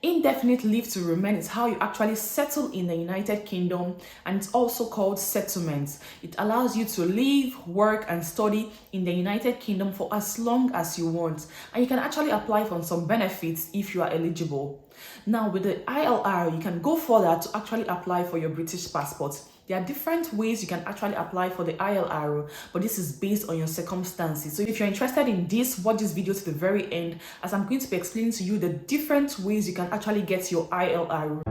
Indefinite leave to remain is how you actually settle in the United Kingdom, and it's also called settlement. It allows you to live, work, and study in the United Kingdom for as long as you want, and you can actually apply for some benefits if you are eligible. Now, with the ILR, you can go further to actually apply for your British passport. There are different ways you can actually apply for the ILR, but this is based on your circumstances. So if you're interested in this, watch this video to the very end, as I'm going to be explaining to you the different ways you can actually get your ILR.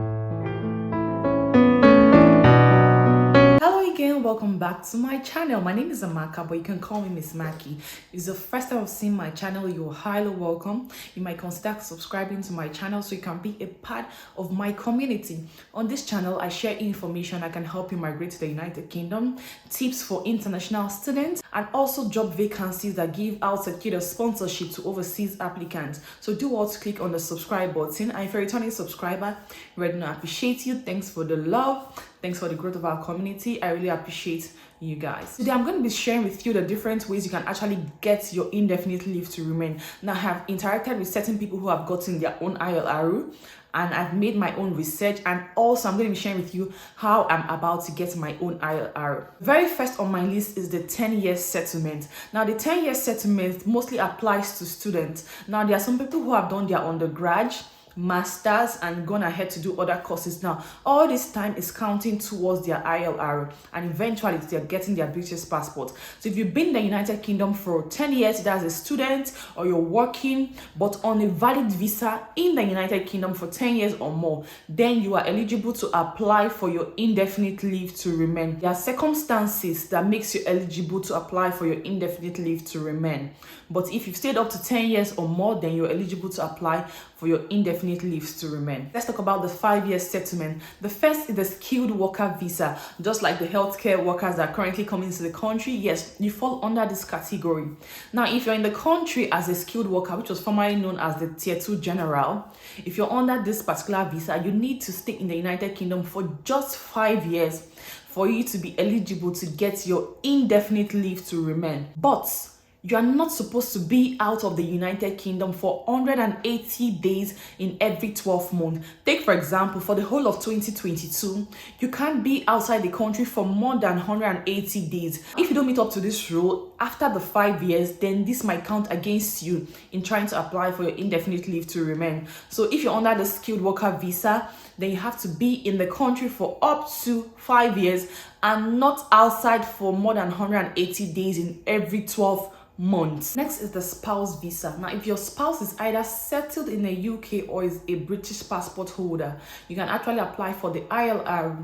Hello again, welcome back to my channel. My name is Amaka, but you can call me Miss Maki. If it's the first time I've seen my channel, you're highly welcome. You might consider subscribing to my channel so you can be a part of my community. On this channel, I share information that can help you migrate to the United Kingdom, tips for international students, and also job vacancies that give out secure sponsorship to overseas applicants. So do also click on the subscribe button, and if you're a returning subscriber, I really appreciate you. Thanks for the love. Thanks for the growth of our community. I really appreciate you guys. Today I'm going to be sharing with you the different ways you can actually get your indefinite leave to remain. Now, I have interacted with certain people who have gotten their own ILR, and I've made my own research, and also I'm going to be sharing with you how I'm about to get my own ILR. Very first on my list is the 10-year settlement. Now, the 10-year settlement mostly applies to students. Now, there are some people who have done their undergrad, masters, and gone ahead to do other courses. Now, all this time is counting towards their ILR, and eventually they're getting their British passport. So if you've been in the United Kingdom for 10 years, either as a student or you're working but on a valid visa in the United Kingdom for 10 years or more, then you are eligible to apply for your indefinite leave to remain. There are circumstances that makes you eligible to apply for your indefinite leave to remain, but if you've stayed up to 10 years or more, then you're eligible to apply for your indefinite leaves to remain. Let's talk about the 5-year settlement. The first is the skilled worker visa. Just like the healthcare workers that are currently coming into the country, yes, you fall under this category. Now, if you're in the country as a skilled worker, which was formerly known as the Tier 2 General, if you're under this particular visa, you need to stay in the United Kingdom for just 5 years for you to be eligible to get your indefinite leave to remain. But you are not supposed to be out of the United Kingdom for 180 days in every 12 months. Take, for example, for the whole of 2022, you can't be outside the country for more than 180 days. If you don't meet up to this rule, after the 5 years, then this might count against you in trying to apply for your indefinite leave to remain. So if you're under the skilled worker visa, then you have to be in the country for up to 5 years and not outside for more than 180 days in every 12 months. Next is the spouse visa. Now, if your spouse is either settled in the UK or is a British passport holder, you can actually apply for the ILR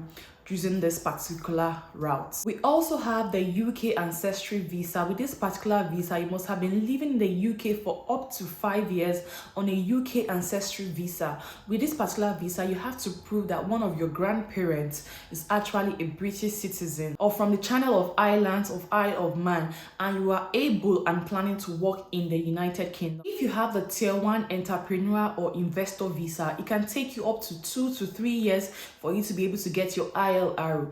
using this particular route. We also have the UK ancestry visa. With this particular visa, you must have been living in the UK for up to 5 years on a UK ancestry visa. With this particular visa, you have to prove that one of your grandparents is actually a British citizen or from the Channel of Islands of Isle of Man, and you are able and planning to work in the United Kingdom. If you have the Tier 1 entrepreneur or investor visa, it can take you up to 2 to 3 years for you to be able to get your ILR.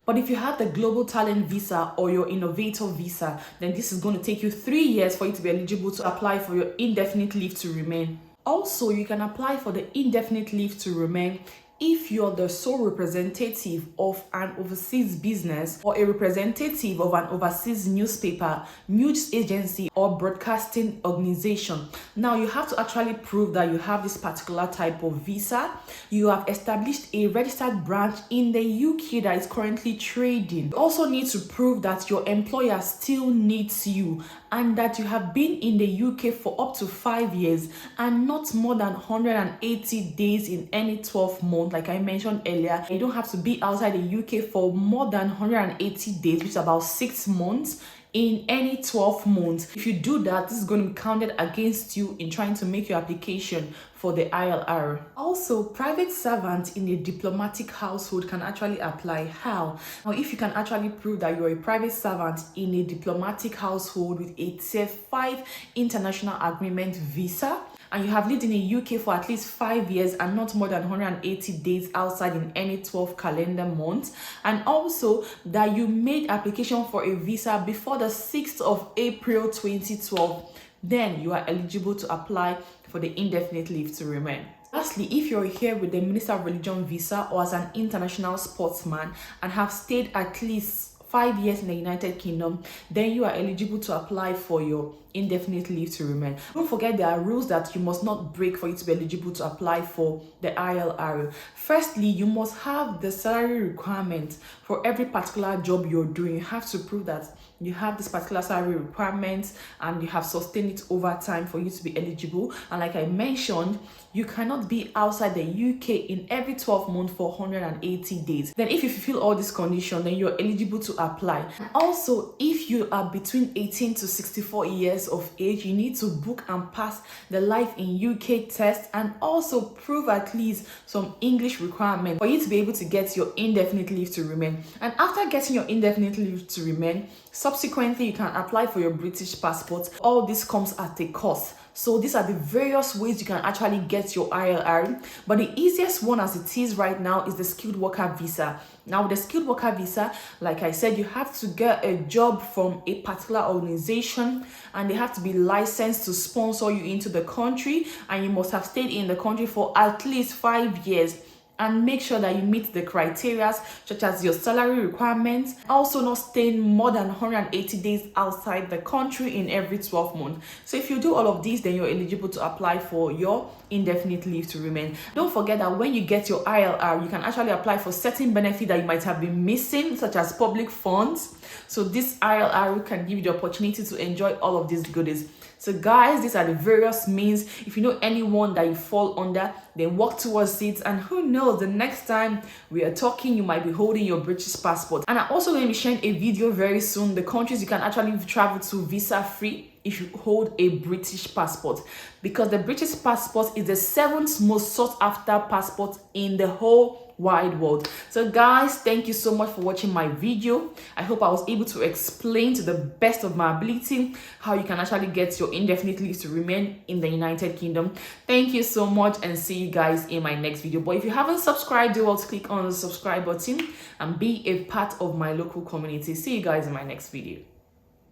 But if you have the global talent visa or your innovator visa, then this is going to take you 3 years for you to be eligible to apply for your indefinite leave to remain. Also, you can apply for the indefinite leave to remain if you're the sole representative of an overseas business or a representative of an overseas newspaper, news agency, or broadcasting organization. Now, you have to actually prove that you have this particular type of visa. You have established a registered branch in the UK that is currently trading. You also need to prove that your employer still needs you and that you have been in the UK for up to 5 years and not more than 180 days in any 12 months. Like I mentioned earlier, you don't have to be outside the UK for more than 180 days, which is about 6 months, in any 12 months. If you do that, this is going to be counted against you in trying to make your application for the ILR. Also, private servants in a diplomatic household can actually apply. How? Now, if you can actually prove that you're a private servant in a diplomatic household with a Tier 5 international agreement visa, and you have lived in the UK for at least 5 years and not more than 180 days outside in any 12 calendar months, and also that you made application for a visa before the 6th of April 2012, then you are eligible to apply for the indefinite leave to remain. Lastly, if you're here with the Minister of Religion visa or as an international sportsman and have stayed at least 5 years in the United Kingdom, then you are eligible to apply for your indefinite leave to remain. Don't forget there are rules that you must not break for you to be eligible to apply for the ILR. Firstly, you must have the salary requirement for every particular job you're doing. You have to prove that you have this particular salary requirement and you have sustained it over time for you to be eligible. And like I mentioned, you cannot be outside the UK in every 12 months for 180 days. Then if you fulfill all these conditions, then you're eligible to apply. And also, if you are between 18 to 64 years of age, you need to book and pass the Life in UK test and also prove at least some English requirement for you to be able to get your indefinite leave to remain. And after getting your indefinite leave to remain, subsequently you can apply for your British passport. All this comes at a cost. So these are the various ways you can actually get your ILR, but the easiest one as it is right now is the skilled worker visa. Now with the skilled worker visa, like I said, you have to get a job from a particular organization and they have to be licensed to sponsor you into the country, and you must have stayed in the country for at least 5 years. And make sure that you meet the criteria such as your salary requirements, also not staying more than 180 days outside the country in every 12 months. So if you do all of these, then you're eligible to apply for your indefinite leave to remain. Don't forget that when you get your ILR, you can actually apply for certain benefits that you might have been missing, such as public funds. So this ILR can give you the opportunity to enjoy all of these goodies. So guys, these are the various means. If you know anyone that you fall under, then work towards it. And who knows, the next time we are talking, you might be holding your British passport. And I'm also going to be sharing a video very soon, the countries you can actually travel to visa free if you hold a British passport, because the British passport is the 7th most sought after passport in the whole wide world. So guys, thank you so much for watching my video. I hope I was able to explain to the best of my ability how you can actually get your indefinite leave to remain in the United Kingdom. Thank you so much, and see you guys in my next video. But if you haven't subscribed, do well to click on the subscribe button and be a part of my local community. See you guys in my next video.